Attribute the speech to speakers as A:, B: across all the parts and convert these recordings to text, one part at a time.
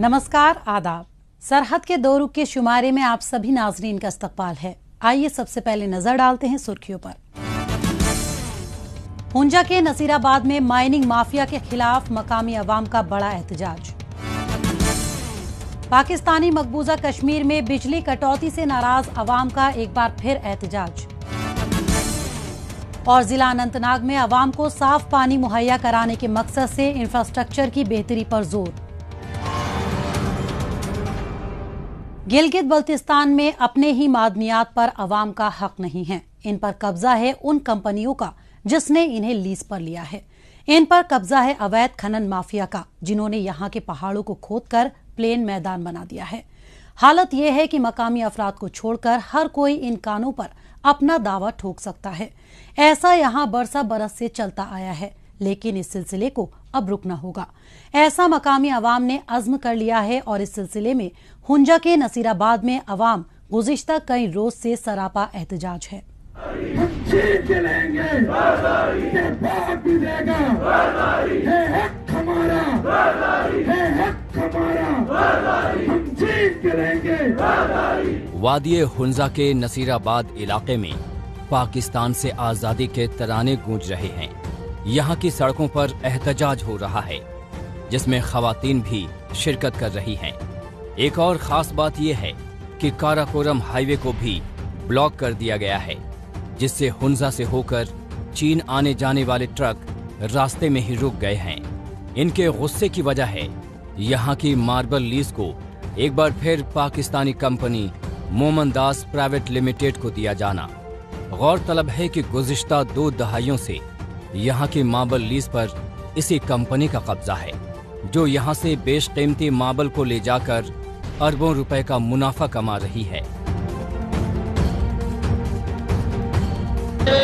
A: नमस्कार, आदाब। सरहद के दो रुख के शुमारे में आप सभी नाजरीन का इस्तकबाल है। आइए सबसे पहले नजर डालते हैं सुर्खियों पर। हुंजा के नसीराबाद में माइनिंग माफिया के खिलाफ मकामी अवाम का बड़ा एहतजाज। पाकिस्तानी मकबूजा कश्मीर में बिजली कटौती से नाराज अवाम का एक बार फिर एहतजाज। और जिला अनंतनाग में अवाम को साफ पानी मुहैया कराने के मकसद से इंफ्रास्ट्रक्चर की बेहतरी पर जोर। गिलगित बल्तिस्तान में अपने ही मादनियात पर अवाम का हक नहीं है। इन पर कब्जा है उन कंपनियों का जिसने इन्हें लीज पर लिया है। इन पर कब्जा है अवैध खनन माफिया का, जिन्होंने यहाँ के पहाड़ों को खोदकर प्लेन मैदान बना दिया है। हालत यह है कि मकामी अफराद को छोड़कर हर कोई इन कानों पर अपना दावा ठोक सकता है। ऐसा यहाँ बरसा बरस से चलता आया है, लेकिन इस सिलसिले को अब रुकना होगा। ऐसा मकामी अवाम ने अज़्म कर लिया है और इस सिलसिले में हुंजा के नसीराबाद में अवाम गुज़िश्ता कई रोज से सरापा एहतजाज है।
B: वादिये हुंजा के नसीराबाद इलाके में पाकिस्तान से आजादी के तराने गूंज रहे हैं। यहाँ की सड़कों पर एहतजाज हो रहा है, जिसमें खवातीन भी शिरकत कर रही हैं। एक और खास बात यह है कि काराकोरम हाईवे को भी ब्लॉक कर दिया गया है, जिससे हुंजा से होकर चीन आने जाने वाले ट्रक रास्ते में ही रुक गए हैं। इनके गुस्से की वजह है यहाँ की मार्बल लीज को एक बार फिर पाकिस्तानी कंपनी मोमन दास प्राइवेट लिमिटेड को दिया जाना। गौरतलब है कि गुज़िश्ता 2 दहाइयों से यहाँ की मार्बल लीज पर इसी कंपनी का कब्जा है, जो यहाँ से बेशकीमती मार्बल को ले जाकर अरबों रुपए का मुनाफा कमा रही है।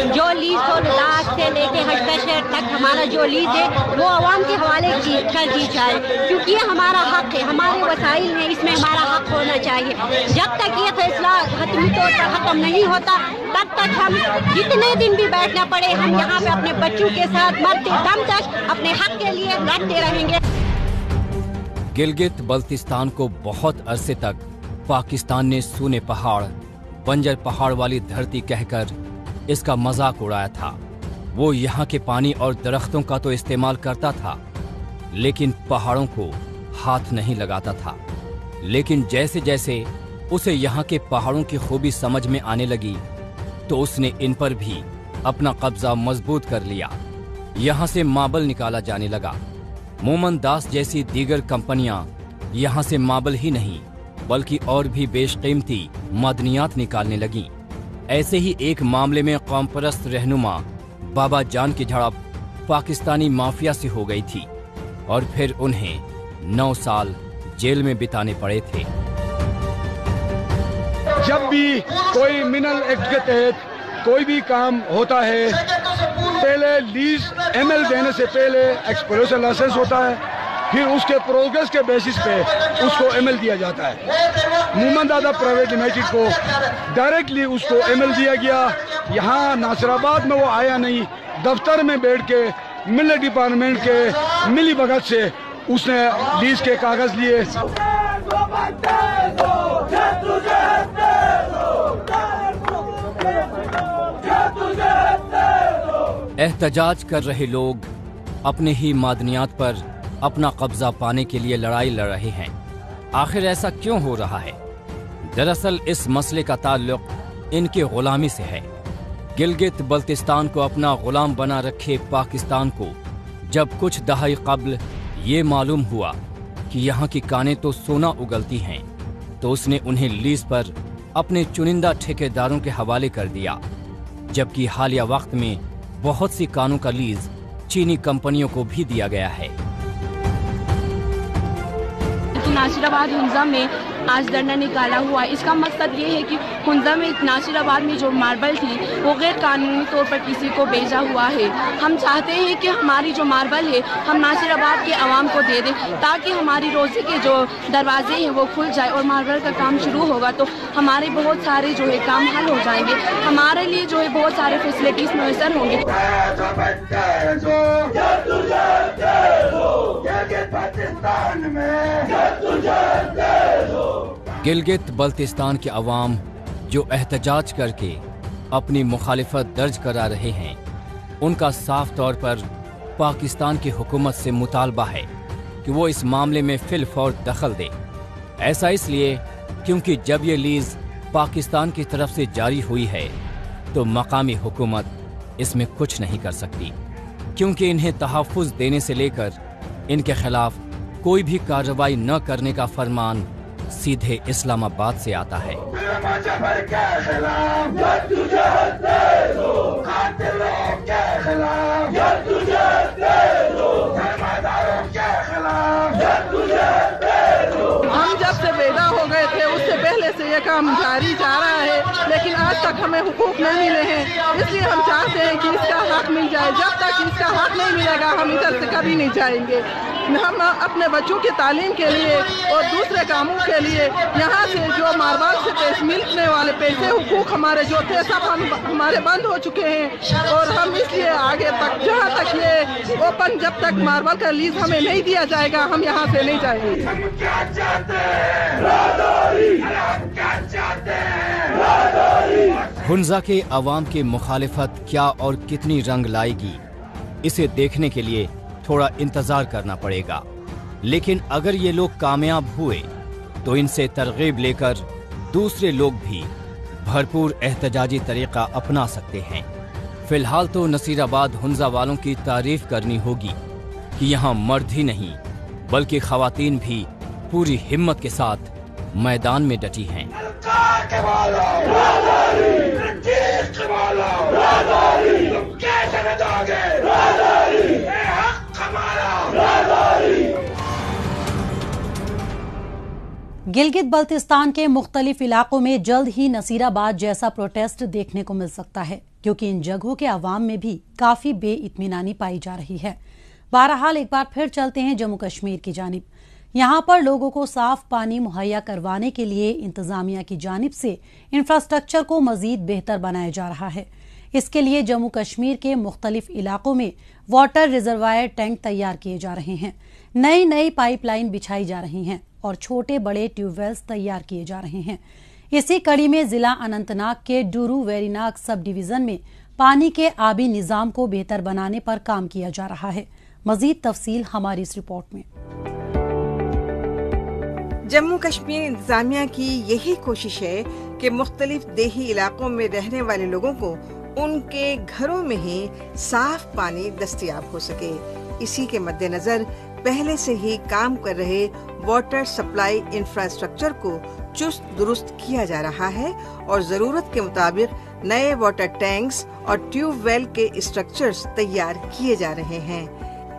C: जो लीज तो लाख से लेके हजबशर तक हमारा जो लीज है वो अवाम के हवाले कर दी जाए, क्योंकि ये हमारा हक है, हमारे वसाइल हैं, इसमें हमारा हक होना चाहिए। जब तक ये फैसला हतमी तौर पर खत्म नहीं होता, तब तक हम जितने दिन भी बैठना पड़े, हम यहाँ पे अपने बच्चों के साथ मरते दम तक अपने हक के लिए लड़ते रहेंगे।
B: गिलगित बल्तिस्तान को बहुत अरसे तक पाकिस्तान ने सूने पहाड़, बंजर पहाड़ वाली धरती कहकर इसका मजाक उड़ाया था। वो यहाँ के पानी और दरख्तों का तो इस्तेमाल करता था, लेकिन पहाड़ों को हाथ नहीं लगाता था। लेकिन जैसे जैसे उसे यहाँ के पहाड़ों की खूबी समझ में आने लगी, तो उसने इन पर भी अपना कब्जा मजबूत कर लिया। यहाँ से मार्बल निकाला जाने लगा। मोमन दास जैसी दीगर कंपनियां यहाँ से मार्बल ही नहीं बल्कि और भी बेशकीमती मादनियात निकालने लगीं। ऐसे ही एक मामले में कौमपरस्त रहनुमा बाबा जान की झड़प पाकिस्तानी माफिया से हो गई थी और फिर उन्हें 9 साल जेल में बिताने पड़े थे।
D: जब भी कोई मिनरल एक्ट के तहत कोई भी काम होता है, पहले लीज एमएल देने से पहले एक्सप्लोरेशन लाइसेंस होता है, फिर उसके प्रोग्रेस के बेसिस पे उसको एमएल दिया जाता है। मोमन दास प्राइवेट लिमिटेड को डायरेक्टली उसको एमएल दिया गया। यहाँ नासिराबाद में वो आया नहीं, दफ्तर में बैठ के मिल डिपार्टमेंट के मिली भगत से उसने लीज के कागज लिए।
B: एहतजाज कर रहे लोग अपने ही मादनियात पर अपना कब्जा पाने के लिए लड़ाई लड़ रहे हैं। आखिर ऐसा क्यों हो रहा है? दरअसल इस मसले का ताल्लुक इनके गुलामी से है। गिलगित बल्तिस्तान को अपना गुलाम बना रखे पाकिस्तान को जब कुछ दहाई कब्ल ये मालूम हुआ कि यहाँ की कानें तो सोना उगलती हैं, तो उसने उन्हें लीज पर अपने चुनिंदा ठेकेदारों के हवाले कर दिया। जबकि हालिया वक्त में बहुत सी कानों का लीज चीनी कंपनियों को भी दिया गया है।
C: नासिराबाद हुंजा में
E: आज धरना निकाला हुआ है। इसका मकसद ये है कि हुंजा में नासिराबाद में जो मार्बल थी वो गैर कानूनी तौर पर किसी को भेजा हुआ है। हम चाहते हैं कि हमारी जो मार्बल है हम नासिराबाद के आवाम को दे दें ताकि हमारी रोजी के जो दरवाजे हैं वो खुल जाए और मार्बल का काम शुरू होगा तो हमारे बहुत सारे जो है काम हल हो जाएंगे। हमारे लिए जो है बहुत सारे फैसिलिटीज मैसर होंगे।
B: गिलगित बल्तिस्तान के अवाम जो एहतजाज करके अपनी मुखालिफत दर्ज करा रहे हैं, उनका साफ तौर पर पाकिस्तान की हुकूमत से मुतालबा है कि वो इस मामले में फिलफौर दखल दे। ऐसा इसलिए क्योंकि जब ये लीज पाकिस्तान की तरफ से जारी हुई है तो मकामी हुकूमत इसमें कुछ नहीं कर सकती, क्योंकि इन्हें तहफ़्फ़ुज़ देने से लेकर इनके खिलाफ कोई भी कार्रवाई न करने का फरमान सीधे इस्लामाबाद से आता है।
F: हम जब से पैदा हो गए थे उससे पहले से ये काम जारी जा रहा है, लेकिन आज तक हमें हुकूक नहीं मिले हैं। इसलिए हम चाहते हैं कि इसका हक मिल जाए। जब तक इसका हक नहीं मिलेगा हम इधर से कभी नहीं जाएंगे। हम अपने बच्चों की तालीम के लिए और दूसरे कामों के लिए यहाँ से जो मार्बल से मिलने वाले पैसे हुकूक हमारे जो थे सब हमारे बंद हो चुके हैं और हम इसलिए आगे तक जहाँ तक ये ओपन जब तक मार्बल का लीज हमें नहीं दिया जाएगा हम यहाँ से नहीं जाएंगे।
B: हुंजा के अवाम की मुखालिफत क्या और कितनी रंग लाएगी, इसे देखने के लिए थोड़ा इंतजार करना पड़ेगा। लेकिन अगर ये लोग कामयाब हुए तो इनसे तरगीब लेकर दूसरे लोग भी भरपूर एहतजाजी तरीका अपना सकते हैं। फिलहाल तो नसीराबाद हुंजा वालों की तारीफ करनी होगी कि यहाँ मर्द ही नहीं बल्कि खवातीन भी पूरी हिम्मत के साथ मैदान में डटी हैं।
A: गिलगित बल्तिस्तान के मुख्तलिफ इलाकों में जल्द ही नसीराबाद जैसा प्रोटेस्ट देखने को मिल सकता है, क्योंकि इन जगहों के अवाम में भी काफी बेइत्मीनानी पाई जा रही है। बहरहाल एक बार फिर चलते हैं जम्मू कश्मीर की जानिब। यहाँ पर लोगों को साफ पानी मुहैया करवाने के लिए इंतजामिया की जानिब से इंफ्रास्ट्रक्चर को मजीद बेहतर बनाया जा रहा है। इसके लिए जम्मू कश्मीर के मुख्तलिफ इलाकों में वाटर रिजर्वायर टैंक तैयार किए जा रहे हैं, नई नई पाइपलाइन बिछाई जा रही हैं और छोटे बड़े ट्यूबवेल्स तैयार किए जा रहे हैं। इसी कड़ी में जिला अनंतनाग के डूरू वेरीनाग सब डिवीजन में पानी के आबी निजाम को बेहतर बनाने पर काम किया जा रहा है। मजीद तफसील हमारी इस रिपोर्ट में।
G: जम्मू कश्मीर इंतजामिया की यही कोशिश है कि मुख्तलिफ देही इलाकों में रहने वाले लोगों को उनके घरों में ही साफ पानी दस्तयाब हो सके। इसी के मद्देनजर पहले से ही काम कर रहे वाटर सप्लाई इंफ्रास्ट्रक्चर को चुस्त दुरुस्त किया जा रहा है और जरूरत के मुताबिक नए वाटर टैंक्स और ट्यूबवेल के स्ट्रक्चर्स तैयार किए जा रहे हैं।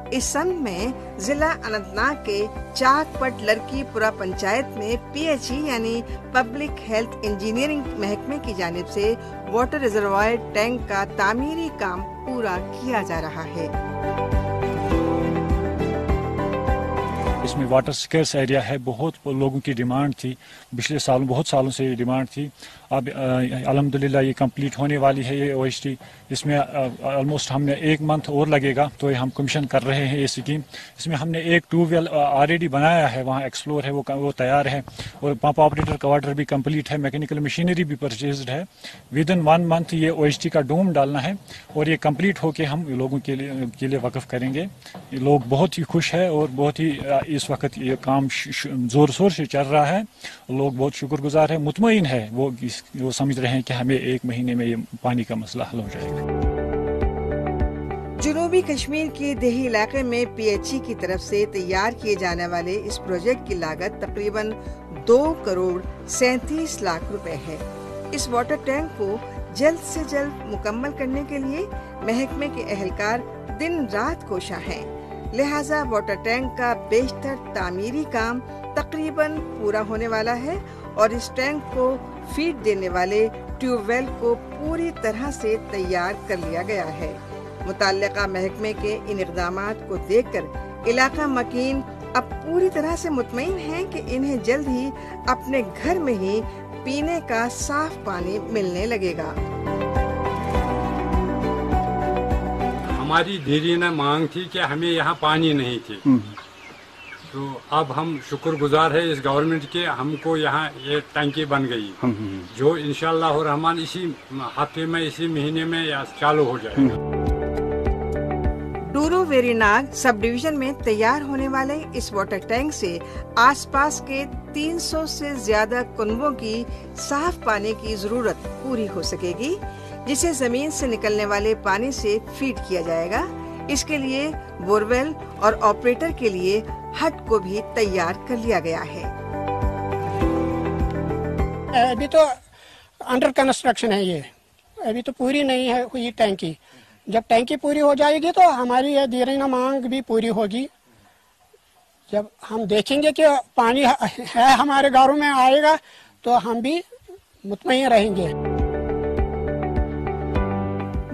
G: इस संबंध में जिला अनंतनाग के चाकपट लड़कीपुरा पंचायत में PHE यानी पब्लिक हेल्थ इंजीनियरिंग महकमे की जानिब से वाटर रिजर्वायर टैंक का तामीरी काम पूरा किया जा रहा है।
H: इसमें वाटर स्केर्स एरिया है, बहुत लोगों की डिमांड थी, पिछले सालों बहुत सालों से ये डिमांड थी। अब अल्हम्दुलिल्लाह ये कंप्लीट होने वाली है ये OHT। इसमें ऑलमोस्ट हमने 1 मंथ और लगेगा तो ये हम कमीशन कर रहे हैं ये स्कीम। इसमें हमने एक ट्यूबवेल ऑलरेडी बनाया है, वहाँ एक्सप्लोर है, वो तैयार है और पंप ऑपरेटर का वाटर भी कंप्लीट है, मैकेनिकल मशीनरी भी परचेज्ड है। विद इन 1 मंथ ये OHT का डोम डालना है और ये कंप्लीट होके हम लोगों के लिए वक्फ करेंगे। लोग बहुत ही खुश है और बहुत ही इस वक्त ये काम जोर शोर से चल रहा है। लोग बहुत शुक्रगुजार है, मुतमईन है, वो समझ रहे हैं कि हमें 1 महीने में ये पानी का मसला हल हो जाएगा।
G: जनूबी कश्मीर के देही इलाके में PHE की तरफ से तैयार किए जाने वाले इस प्रोजेक्ट की लागत तकरीबन 2 करोड़ 37 लाख रुपए है। इस वाटर टैंक को जल्द से जल्द मुकम्मल करने के लिए महकमे के एहलकार दिन रात कोशा हैं। लिहाजा वाटर टैंक का बेशतर तामीरी काम तकरीबन पूरा होने वाला है और इस टैंक को फीड देने वाले ट्यूबवेल को पूरी तरह से तैयार कर लिया गया है। मुतल्लिका महकमे के इन इक़दामात को देखकर इलाका मकीन अब पूरी तरह से मुतमईन हैं कि इन्हें जल्द ही अपने घर में ही पीने का साफ पानी मिलने लगेगा।
I: हमारी देरीना मांग थी कि हमें यहाँ पानी नहीं थी, तो अब हम शुक्रगुजार है इस गवर्नमेंट के, हमको यहाँ ये टंकी बन गई जो इंशाअल्लाह रहमान इसी हफ्ते में इसी महीने में चालू हो जाएगा।
G: डूरू वेरीनाग सब डिवीजन में तैयार होने वाले इस वाटर टैंक से आसपास के 300 से ज्यादा कुनबों की साफ पानी की जरूरत पूरी हो सकेगी, जिसे जमीन से निकलने वाले पानी से फीड किया जाएगा। इसके लिए बोरवेल और ऑपरेटर के लिए हट को भी तैयार कर लिया गया है।
J: अभी तो अंडर कंस्ट्रक्शन है, ये अभी तो पूरी नहीं है हुई टैंकी। जब टैंकी पूरी हो जाएगी तो हमारी यह देरीना मांग भी पूरी होगी। जब हम देखेंगे कि पानी है हमारे घरों में आएगा तो हम भी मुतमईन रहेंगे।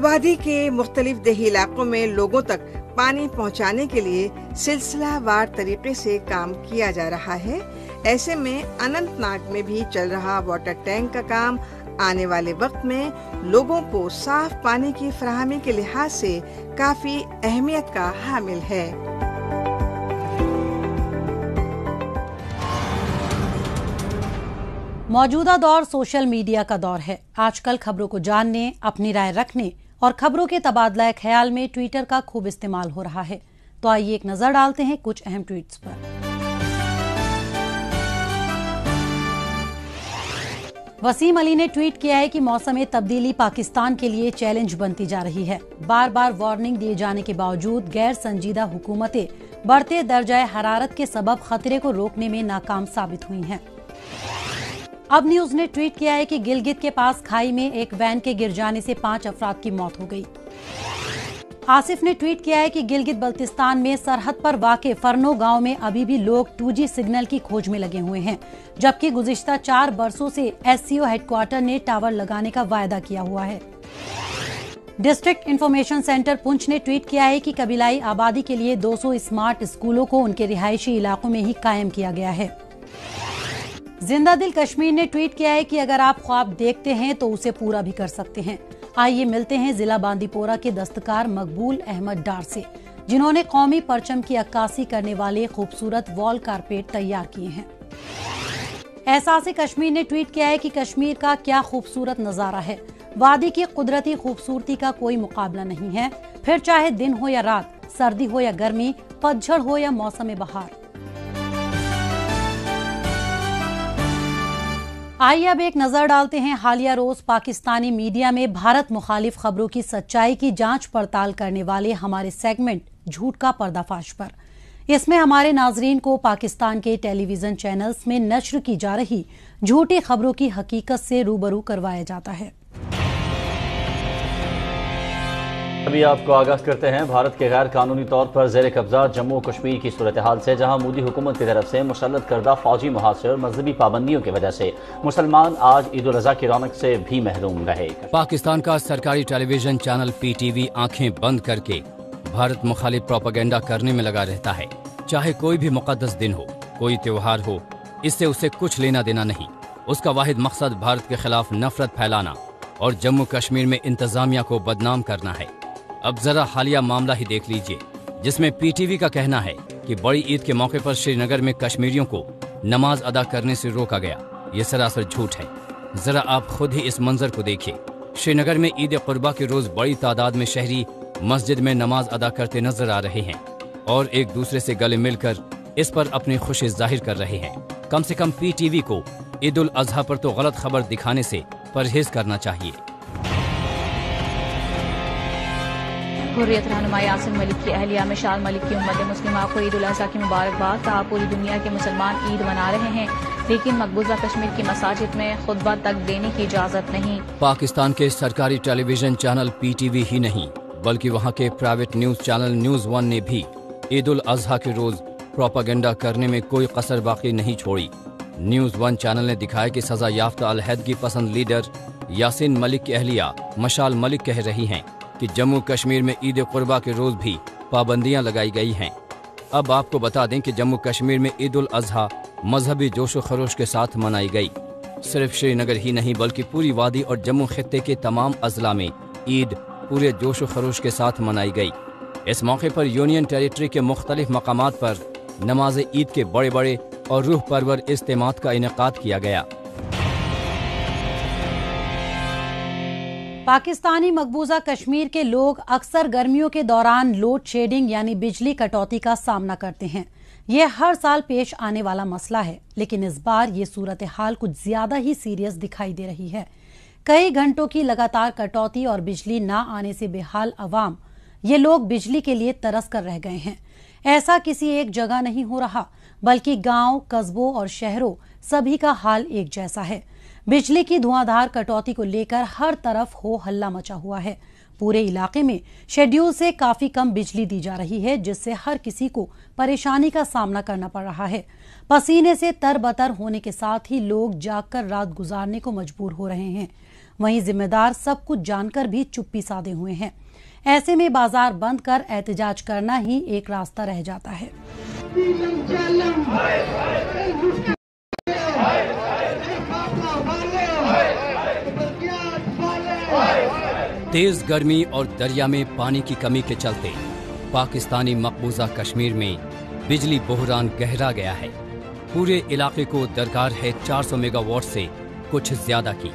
G: वादी के मुख्तलिफ देही इलाकों में लोगों तक पानी पहुंचाने के लिए सिलसिलावार तरीके से काम किया जा रहा है। ऐसे में अनंतनाग में भी चल रहा वाटर टैंक का काम आने वाले वक्त में लोगों को साफ पानी की फराहमी के लिहाज से काफी अहमियत का हामिल है।
A: मौजूदा दौर सोशल मीडिया का दौर है। आजकल खबरों को जानने, अपनी राय रखने और खबरों के तबादला ख्याल में ट्विटर का खूब इस्तेमाल हो रहा है। तो आइए एक नजर डालते हैं कुछ अहम ट्वीट्स पर। वसीम अली ने ट्वीट किया है कि मौसम तब्दीली पाकिस्तान के लिए चैलेंज बनती जा रही है। बार बार वार्निंग दिए जाने के बावजूद गैर संजीदा हुकूमतें बढ़ते दर्जाए हरारत के सबब खतरे को रोकने में नाकाम साबित हुई हैं। अब न्यूज ने ट्वीट किया है कि गिलगित के पास खाई में एक वैन के गिर जाने से 5 अफराद की मौत हो गई। आसिफ ने ट्वीट किया है कि गिलगित बल्तिस्तान में सरहद पर वाक़े फरनो गांव में अभी भी लोग 2G सिग्नल की खोज में लगे हुए हैं, जबकि गुज़िश्ता 4 बरसों से SCO हेडक्वार्टर ने टावर लगाने का वायदा किया हुआ है। डिस्ट्रिक्ट इंफॉर्मेशन सेंटर पुंछ ने ट्वीट किया है कि कबीलाई आबादी के लिए 200 स्मार्ट स्कूलों को उनके रिहायशी इलाकों में ही कायम किया गया है। जिंदा दिल कश्मीर ने ट्वीट किया है कि अगर आप ख्वाब देखते हैं तो उसे पूरा भी कर सकते हैं। आइए मिलते हैं जिला बांदीपोरा के दस्तकार मकबूल अहमद डार से, जिन्होंने कौमी परचम की अक्कासी करने वाले खूबसूरत वॉल कारपेट तैयार किए हैं। एहसास कश्मीर ने ट्वीट किया है कि कश्मीर का क्या खूबसूरत नजारा है। वादी की कुदरती खूबसूरती का कोई मुकाबला नहीं है, फिर चाहे दिन हो या रात, सर्दी हो या गर्मी, पतझड़ हो या मौसम बहार। आइए अब एक नजर डालते हैं हालिया रोज पाकिस्तानी मीडिया में भारत मुखालिफ खबरों की सच्चाई की जांच पड़ताल करने वाले हमारे सेगमेंट झूठ का पर्दाफाश पर। इसमें हमारे नाजरीन को पाकिस्तान के टेलीविजन चैनल्स में नश्र की जा रही झूठी खबरों की हकीकत से रूबरू करवाया जाता है।
K: अभी आपको आगाह करते हैं भारत के गैर कानूनी तौर पर जेर कब्जा जम्मू कश्मीर की सूरत हाल से, जहां मोदी हुकूमत की तरफ से मुसल्लत करदा फौजी मुहासरे और मजहबी पाबंदियों की वजह से मुसलमान आज ईद उल अज़हा की रौनक से भी महरूम रहे।
B: पाकिस्तान का सरकारी टेलीविजन चैनल PTV आंखें बंद करके भारत मुखालिफ प्रोपेगेंडा करने में लगा रहता है। चाहे कोई भी मुकद्दस दिन हो, कोई त्योहार हो, इससे उसे कुछ लेना देना नहीं। उसका वाहिद मकसद भारत के खिलाफ नफरत फैलाना और जम्मू कश्मीर में इंतजामिया को बदनाम करना है। अब जरा हालिया मामला ही देख लीजिए, जिसमें PTV का कहना है कि बड़ी ईद के मौके पर श्रीनगर में कश्मीरियों को नमाज अदा करने से रोका गया। ये सरासर झूठ है। जरा आप खुद ही इस मंजर को देखिए। श्रीनगर में ईद कुर्बा के रोज बड़ी तादाद में शहरी मस्जिद में नमाज अदा करते नजर आ रहे हैं और एक दूसरे से गले मिलकर इस पर अपनी खुशी जाहिर कर रहे हैं। कम से कम PTV को ईद उल अजहा पर तो गलत खबर दिखाने से परहेज करना चाहिए।
L: हुर्रियत रहनुमा यासिन मलिक की अहलिया मिशाल मलिक की उम्मत मुस्लिमा को ईद उल अज़हा की मुबारकबाद। कहा पूरी दुनिया के मुसलमान ईद मना रहे हैं, लेकिन मकबूजा कश्मीर की मसाजिद में खुतबा तक देने की इजाजत नहीं।
B: पाकिस्तान के सरकारी टेलीविजन चैनल PTV ही नहीं, बल्कि वहाँ के प्राइवेट न्यूज चैनल News 1 ने भी ईद उल अज़हा के रोज प्रोपागेंडा करने में कोई कसर बाकी नहीं छोड़ी। न्यूज़ 1 चैनल ने दिखाया कि सजा याफ्ता अलहदगी पसंद लीडर यासीन मलिक की अहलिया मशाल मलिक कह रही हैं कि जम्मू कश्मीर में ईद कुर्बा के रोज़ भी पाबंदियां लगाई गई हैं। अब आपको बता दें कि जम्मू कश्मीर में ईद उल अजहा मजहबी जोशो खरोश के साथ मनाई गई। सिर्फ श्रीनगर ही नहीं बल्कि पूरी वादी और जम्मू खित्ते के तमाम अजला में ईद पूरे जोशो खरोश के साथ मनाई गई। इस मौके पर यूनियन टेरिटरी के मुख्तलिफ मकामात पर नमाज ईद के बड़े बड़े और रूह परवर इज्तिमात का इनेकाद किया गया।
A: पाकिस्तानी मकबूजा कश्मीर के लोग अक्सर गर्मियों के दौरान लोड शेडिंग यानी बिजली कटौती का सामना करते हैं। ये हर साल पेश आने वाला मसला है, लेकिन इस बार ये सूरत हाल कुछ ज्यादा ही सीरियस दिखाई दे रही है। कई घंटों की लगातार कटौती और बिजली न आने से बेहाल अवाम, ये लोग बिजली के लिए तरस कर रह गए हैं। ऐसा किसी एक जगह नहीं हो रहा, बल्कि गांव, कस्बों और शहरों सभी का हाल एक जैसा है। बिजली की धुआंधार कटौती को लेकर हर तरफ हो हल्ला मचा हुआ है। पूरे इलाके में शेड्यूल से काफी कम बिजली दी जा रही है, जिससे हर किसी को परेशानी का सामना करना पड़ रहा है। पसीने से तरबतर होने के साथ ही लोग जागकर रात गुजारने को मजबूर हो रहे हैं। वहीं जिम्मेदार सब कुछ जानकर भी चुप्पी साधे हुए हैं। ऐसे में बाजार बंद कर एहतजाज करना ही एक रास्ता रह जाता है।
B: तेज गर्मी और दरिया में पानी की कमी के चलते पाकिस्तानी मकबूजा कश्मीर में बिजली बहरान गहरा गया है। पूरे इलाके को दरकार है 400 मेगावाट से कुछ ज्यादा की,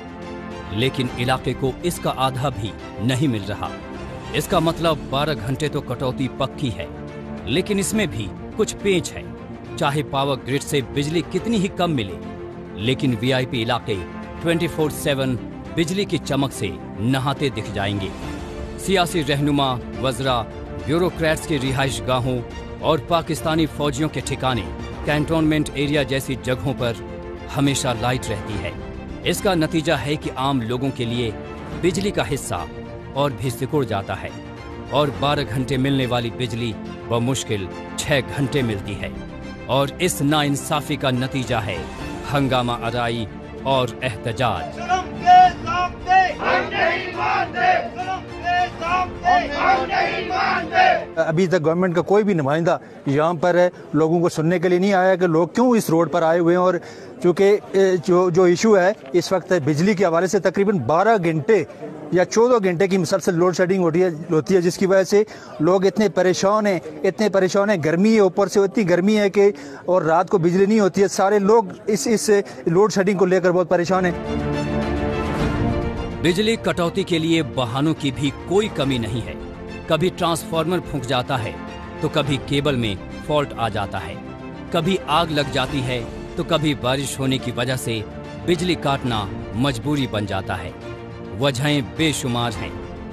B: लेकिन इलाके को इसका आधा भी नहीं मिल रहा। इसका मतलब 12 घंटे तो कटौती पक्की है, लेकिन इसमें भी कुछ पेंच है। चाहे पावर ग्रिड से बिजली कितनी ही कम मिले, लेकिन वीआईपी इलाके 24/7 बिजली की चमक से नहाते दिख जाएंगे। सियासी रहनुमा, वज़रा, ब्यूरोक्रेट्स की रिहाइश गाहों और पाकिस्तानी फौजियों के ठिकाने कैंटोनमेंट एरिया जैसी जगहों पर हमेशा लाइट रहती है। इसका नतीजा है कि आम लोगों के लिए बिजली का हिस्सा और भी सिकुड़ जाता है और 12 घंटे मिलने वाली बिजली बमुश्किल 6 घंटे मिलती है। और इस नाइंसाफी का नतीजा है हंगामा आराई और एहतजाज।
M: अभी तक गवर्नमेंट का कोई भी नुमाइंदा यहाँ पर लोगों को सुनने के लिए नहीं आया कि लोग क्यों इस रोड पर आए हुए हैं। और चूँकि जो इशू है इस वक्त बिजली के हवाले से तकरीबन 12 घंटे या 14 घंटे की मुसलसल लोड शेडिंग होती है, जिसकी वजह से लोग इतने परेशान हैं। गर्मी है, ऊपर से इतनी गर्मी है कि और रात को बिजली नहीं होती है। सारे लोग इस लोड शेडिंग को लेकर बहुत परेशान हैं।
B: बिजली कटौती के लिए बहानों की भी कोई कमी नहीं है। कभी ट्रांसफार्मर फूंक जाता है तो कभी केबल में फॉल्ट आ जाता है, कभी आग लग जाती है तो कभी बारिश होने की वजह से बिजली काटना मजबूरी बन जाता है। वजहें बेशुमार हैं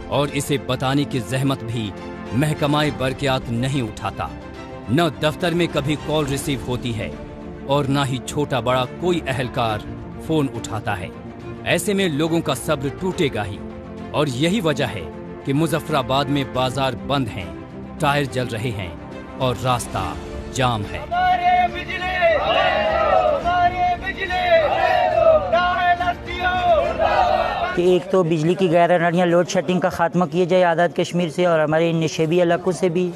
B: और इसे बताने की जहमत भी महकमाए बरक़ियात नहीं उठाता। न दफ्तर में कभी कॉल रिसीव होती है और न ही छोटा बड़ा कोई अहलकार फोन उठाता है। ऐसे में लोगों का सब्र टूटेगा ही। और यही वजह है कि मुजफ्फराबाद में बाजार बंद हैं, टायर जल रहे हैं और रास्ता जाम है।
N: कि एक तो बिजली की गैर लोड शेडिंग का खात्मा किया जाए आज़ाद कश्मीर से और हमारे नशेबी इलाकों से भी,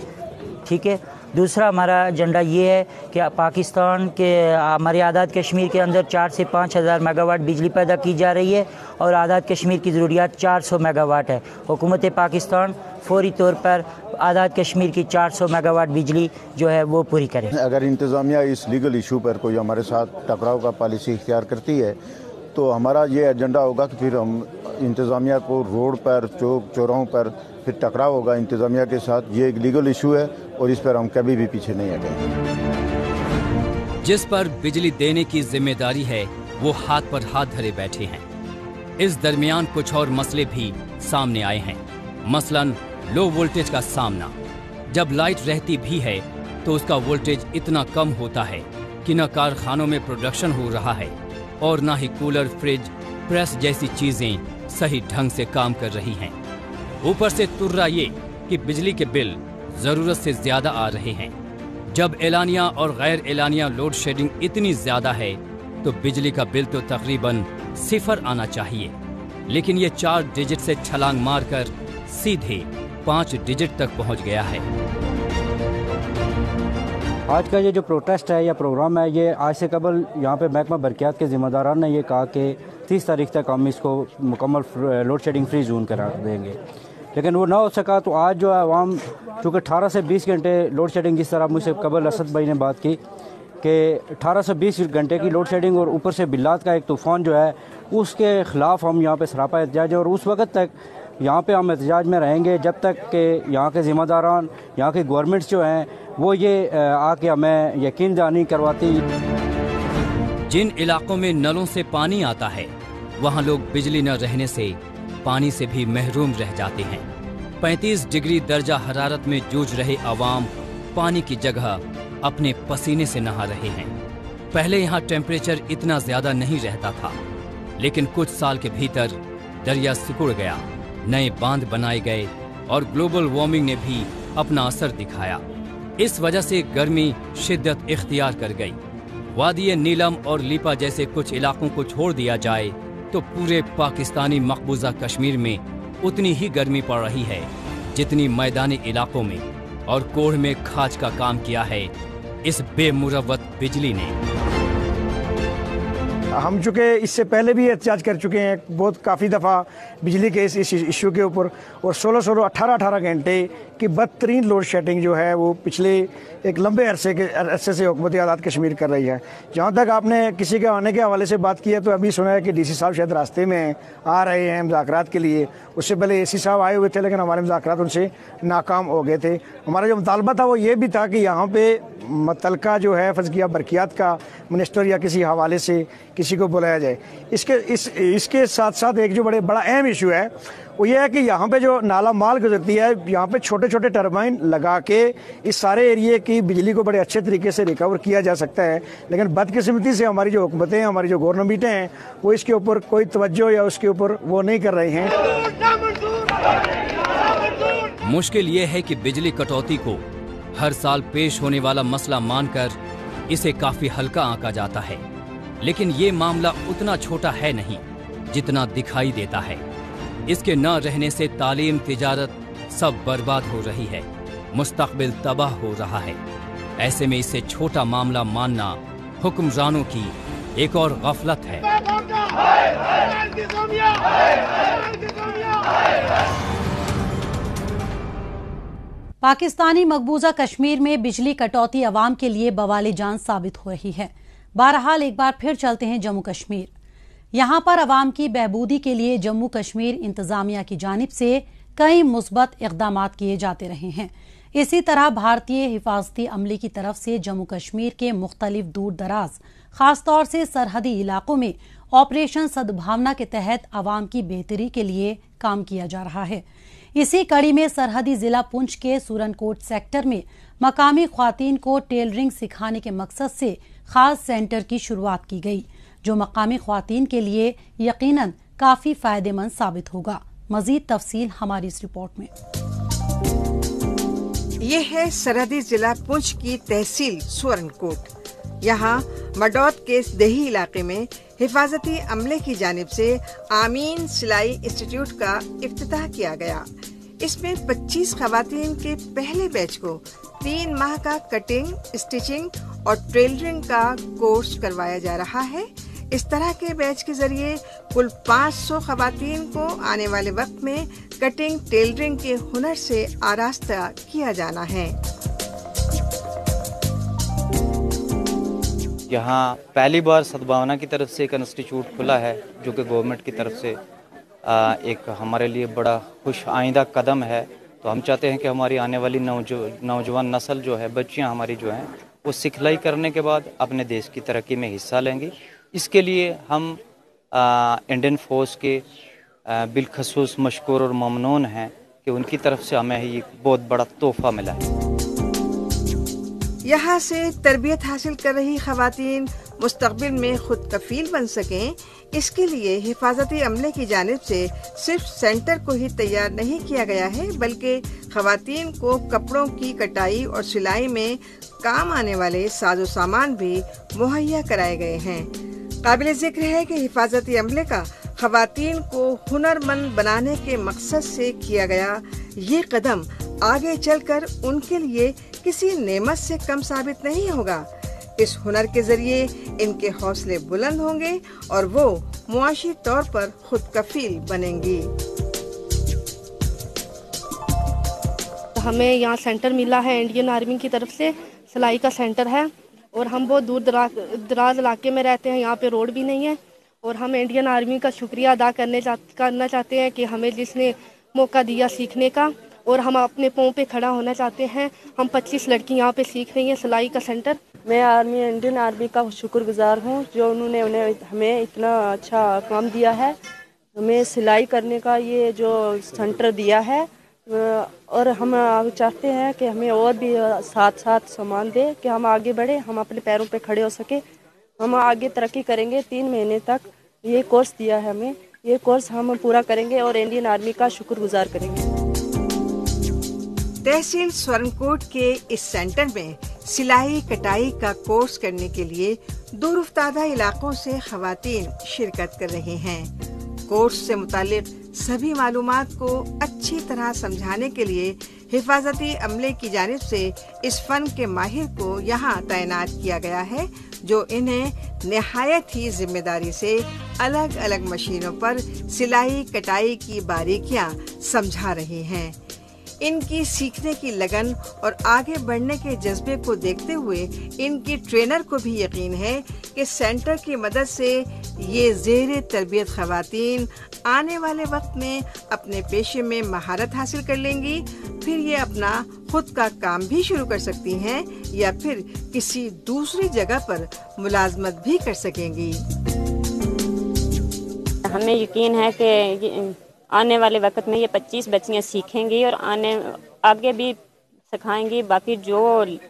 N: ठीक है। दूसरा हमारा एजेंडा ये है कि पाकिस्तान के हमारे आज़ाद कश्मीर के अंदर 4 से 5 हज़ार मेगावाट बिजली पैदा की जा रही है और आज़ाद कश्मीर की ज़रूरियात 400 मेगावाट है। हुकूमत पाकिस्तान फौरी तौर पर आज़ाद कश्मीर की 400 मेगावाट बिजली जो है वो पूरी करे।
O: अगर इंतज़ामिया इस लीगल इशू पर कोई हमारे साथ टकराव का पॉलिसी इख्तियार करती है तो हमारा ये एजेंडा होगा कि फिर हम इंतज़ामिया को रोड पर, चौक चौराहों पर फिर टकराव होगा इंतज़ामिया के साथ। ये एक लीगल इशू है और इस पर हम कभी भी पीछे नहीं हटेंगे।
B: जिस पर बिजली देने की जिम्मेदारी है वो हाथ पर हाथ धरे बैठे हैं। इस दरमियान कुछ और मसले भी सामने आए हैं। मसलन लो वोल्टेज का सामना। जब लाइट रहती भी है तो उसका वोल्टेज इतना कम होता है कि न कारखानों में प्रोडक्शन हो रहा है और न ही कूलर, फ्रिज, प्रेस जैसी चीजें सही ढंग से काम कर रही हैं। ऊपर से तुर्रा ये कि बिजली के बिल जरूरत से ज्यादा आ रहे हैं, जब एलानिया और गैर एलानिया लोड शेडिंग इतनी ज्यादा है तो बिजली का बिल तो तकरीबन 0 आना चाहिए, लेकिन ये 4 डिजिट से छलांग मारकर सीधे 5 डिजिट तक पहुंच गया है।
P: आज का ये जो प्रोटेस्ट है या प्रोग्राम है, ये आज से कबल यहाँ पे महकमा बरक़ियात के ज़िम्मेदारान ने ये कहा कि 30 तारीख तक हम इसको मुकम्मल लोड शेडिंग फ्री जोन करा देंगे, लेकिन वो ना हो सका। तो आज जो है आवाम, चूँकि 18 से 20 घंटे लोड शेडिंग, जिस तरह मुझसे कबल असद भाई ने बात की कि 18 से 20 घंटे की लोड शेडिंग और ऊपर से बिल्लात का एक तूफ़ान जो है, उसके ख़िलाफ़ हम यहाँ पे सरापा एहतजाज है। और उस वक्त तक यहाँ पे हम एहतजाज में रहेंगे जब तक कि यहाँ के ज़िम्मेदारान, यहाँ के गवर्नमेंट्स जो हैं, वो ये आके हमें यकीन दहानी करवाती।
B: जिन इलाकों में नलों से पानी आता है वहाँ लोग बिजली न रहने से पानी से भी महरूम रह जाते हैं। 35 डिग्री दर्जा हरारत में जूझ रहे आवाम पानी की जगह अपने पसीने से नहा रहे हैं। पहले यहाँ टेम्परेचर इतना ज्यादा नहीं रहता था, लेकिन कुछ साल के भीतर दरिया सिकुड़ गया, नए बांध बनाए गए और ग्लोबल वार्मिंग ने भी अपना असर दिखाया। इस वजह से गर्मी शिद्दत इख्तियार कर गई। वादी नीलम और लीपा जैसे कुछ इलाकों को छोड़ दिया जाए तो पूरे पाकिस्तानी मकबूजा कश्मीर में उतनी ही गर्मी पड़ रही है जितनी मैदानी इलाकों में, और कोढ़ में खाज का काम किया है इस बेमुरव्वत बिजली ने।
Q: हम चूँकि इससे पहले भी एहतजाज कर चुके हैं बहुत काफ़ी दफ़ा बिजली के इस इशू के ऊपर, और 16-18 घंटे की बदतरीन लोड शेडिंग जो है वो पिछले एक लंबे अरसे से हुकूमत आज़ाद कश्मीर कर रही है। जहाँ तक आपने किसी के आने के हवाले से बात की है, तो अभी सुना है कि DC साहब शायद रास्ते में आ रहे हैं मुज़ाकरात के लिए। उससे पहले AC साहब आए हुए थे, लेकिन हमारे मुज़ाकरात उनसे नाकाम हो गए थे। हमारा जो मुतालबा था वो ये भी था कि यहाँ पे मुतलका जो है फज़किया बरक़ियात का मिनिस्टर या किसी हवाले से किसी को बुलाया जाए। इसके साथ साथ एक जो बड़ा अहम इशू है वो ये है कि यहाँ पे जो नाला माल गुजरती है, यहाँ पे छोटे छोटे टरबाइन लगा के इस सारे एरिए की बिजली को बड़े अच्छे तरीके से रिकवर किया जा सकता है। लेकिन बदकिस्मती से हमारी जो हुकूमतें हैं, हमारी जो गवर्नमेंटें हैं, वो इसके ऊपर कोई तवज्जो या उसके ऊपर वो नहीं कर रही हैं।
B: मुश्किल ये है कि बिजली कटौती को हर साल पेश होने वाला मसला मानकर इसे काफी हल्का आंका जाता है, लेकिन ये मामला उतना छोटा है नहीं जितना दिखाई देता है। इसके न रहने से तालीम, तिजारत सब बर्बाद हो रही है, मुस्तकबिल तबाह हो रहा है। ऐसे में इसे छोटा मामला मानना हुक्मरानों की एक और गफलत है।
A: पाकिस्तानी मकबूजा कश्मीर में बिजली कटौती अवाम के लिए बवाले जान साबित हो रही है। बहरहाल एक बार फिर चलते हैं जम्मू कश्मीर। यहाँ पर अवाम की बहबूदी के लिए जम्मू कश्मीर इंतजामिया की जानिब से कई मुस्बत इक़दामात किए जाते रहे हैं। इसी तरह भारतीय हिफाजती अमले की तरफ से जम्मू कश्मीर के मुख्तलिफ दूर दराज, खासतौर से सरहदी इलाकों में ऑपरेशन सद्भावना के तहत अवाम की बेहतरी के लिए काम किया जा रहा है। इसी कड़ी में सरहदी जिला पुंछ के सूरनकोट सेक्टर में मकामी ख्वातीन को टेलरिंग सिखाने के मकसद से खास सेंटर की शुरुआत की गई, जो मकामी ख्वातीन के लिए यकीनन काफी फायदेमंद साबित होगा। मजीद तफसील हमारी इस रिपोर्ट में।
G: ये है सरहदी जिला पुंछ की तहसील सूरनकोट। यहाँ मडौत के देही इलाके में हिफाजती अमले की जानिब से आमीन सिलाई इंस्टीट्यूट का इफ्तिताह किया गया। इसमें 25 खवातीन के पहले बैच को 3 माह का कटिंग, स्टिचिंग और टेलरिंग का कोर्स करवाया जा रहा है। इस तरह के बैच के जरिए कुल 500 खवातीन को आने वाले वक्त में कटिंग, टेलरिंग के हुनर से आरास्ता किया जाना है।
R: यहाँ पहली बार सद्भावना की तरफ से एक इंस्टीट्यूट खुला है, जो कि गवर्नमेंट की तरफ से एक हमारे लिए बड़ा खुश आइंदा कदम है। तो हम चाहते हैं कि हमारी आने वाली नौजवान नस्ल जो है, बच्चियाँ हमारी जो हैं, वो सिखलाई करने के बाद अपने देश की तरक्की में हिस्सा लेंगी। इसके लिए हम इंडियन फोर्स के बिलखसूस मशकूर और ममनून हैं कि उनकी तरफ से हमें ये बहुत बड़ा तोहफा मिला है।
G: यहाँ से तरबियत हासिल कर रही खवातीन मुस्तकबिल में खुद कफील बन सकें, इसके लिए हिफाजती अमले की जानिब से सिर्फ सेंटर को ही तैयार नहीं किया गया है, बल्कि खवातीन को कपड़ों की कटाई और सिलाई में काम आने वाले साजो सामान भी मुहैया कराए गए हैं। काबिल जिक्र है कि हिफाजती अमले का खवातीन को हुनरमंद बनाने के मकसद से किया गया ये कदम आगे चलकर उनके लिए किसी नेमत से कम साबित नहीं होगा। इस हुनर के जरिए इनके हौसले बुलंद होंगे और वो मुआशी तौर पर खुद कफील बनेंगी।
S: हमें यहाँ सेंटर मिला है इंडियन आर्मी की तरफ से, सिलाई का सेंटर है और हम बहुत दूर दराज इलाके में रहते हैं, यहाँ पे रोड भी नहीं है और हम इंडियन आर्मी का शुक्रिया अदा करना चाहते हैं कि हमें जिसने मौका दिया सीखने का और हम अपने पाँव पे खड़ा होना चाहते हैं। हम 25 लड़की यहाँ पे सीख रही हैं सिलाई का सेंटर।
T: मैं इंडियन आर्मी का शुक्रगुजार हूँ जो उन्होंने हमें इतना अच्छा काम दिया है, हमें सिलाई करने का ये जो सेंटर दिया है और हम चाहते हैं कि हमें और भी साथ साथ सामान दे कि हम आगे बढ़े, हम अपने पैरों पे खड़े हो सके, हम आगे तरक्की करेंगे। 3 महीने तक ये कोर्स दिया है हमें, ये कोर्स हम पूरा करेंगे और इंडियन आर्मी का शुक्रगुजार करेंगे।
G: तहसील स्वर्णकोट के इस सेंटर में सिलाई कटाई का कोर्स करने के लिए दूरदराज इलाकों से खवातीन शिरकत कर रहे हैं। कोर्स से मुतालिक सभी मालूमात को अच्छी तरह समझाने के लिए हिफाजती अमले की जानिब से इस फन के माहिर को यहाँ तैनात किया गया है जो इन्हें निहायत ही जिम्मेदारी से अलग अलग मशीनों पर सिलाई कटाई की बारीकियाँ समझा रहे हैं। इनकी सीखने की लगन और आगे बढ़ने के जज्बे को देखते हुए इनकी ट्रेनर को भी यकीन है कि सेंटर की मदद से ये ज़ेरे तरबियत खवातीन आने वाले वक्त में अपने पेशे में महारत हासिल कर लेंगी, फिर ये अपना खुद का काम भी शुरू कर सकती हैं या फिर किसी दूसरी जगह पर मुलाजमत भी कर सकेंगी।
U: हमें यकीन है कि आने वाले वक्त में ये 25 बच्चियाँ सीखेंगी और आगे भी सिखाएंगी। बाकी जो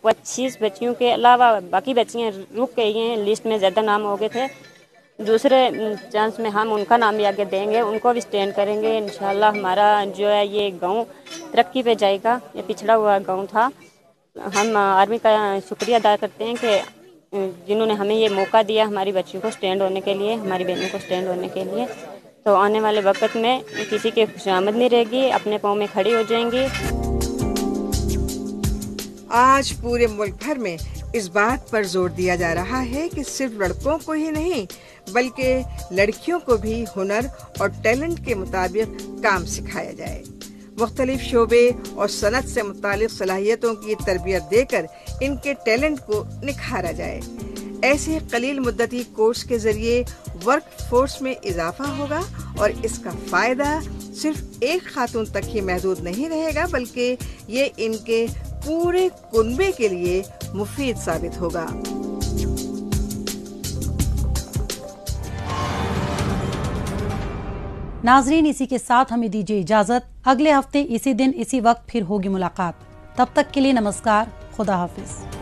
U: 25 बच्चियों के अलावा बाकी बच्चियाँ रुक गई हैं, लिस्ट में ज़्यादा नाम हो गए थे, दूसरे चांस में हम उनका नाम भी आगे देंगे, उनको भी स्टैंड करेंगे। इंशाल्लाह हमारा जो है ये गांव तरक्की पे जाएगा। ये पिछड़ा हुआ गांव था। हम आर्मी का शुक्रिया अदा करते हैं कि जिन्होंने हमें ये मौका दिया हमारी बच्चियों को स्टैंड होने के लिए, हमारी बहनों को स्टैंड होने के लिए। तो आने वाले वक्त में किसी की खुशामद नहीं रहेगी, अपने पाँव में खड़ी हो जाएंगी।
G: आज पूरे मुल्क भर में इस बात पर जोर दिया जा रहा है कि सिर्फ लड़कों को ही नहीं बल्कि लड़कियों को भी हुनर और टैलेंट के मुताबिक काम सिखाया जाए। मुख्तलिफ शोबे और सनत से मुतालिक सलाहियतों की तरबियत देकर इनके टैलेंट को निखारा जाए। ऐसे कलील मुद्दती कोर्स के जरिए वर्क फोर्स में इजाफा होगा और इसका फायदा सिर्फ एक खातून तक ही महदूद नहीं रहेगा बल्कि ये इनके पूरे कुनबे के लिए मुफीद साबित होगा।
A: नाजरीन, इसी के साथ हमें दीजिए इजाजत। अगले हफ्ते इसी दिन इसी वक्त फिर होगी मुलाकात। तब तक के लिए नमस्कार, खुदा हाफिज।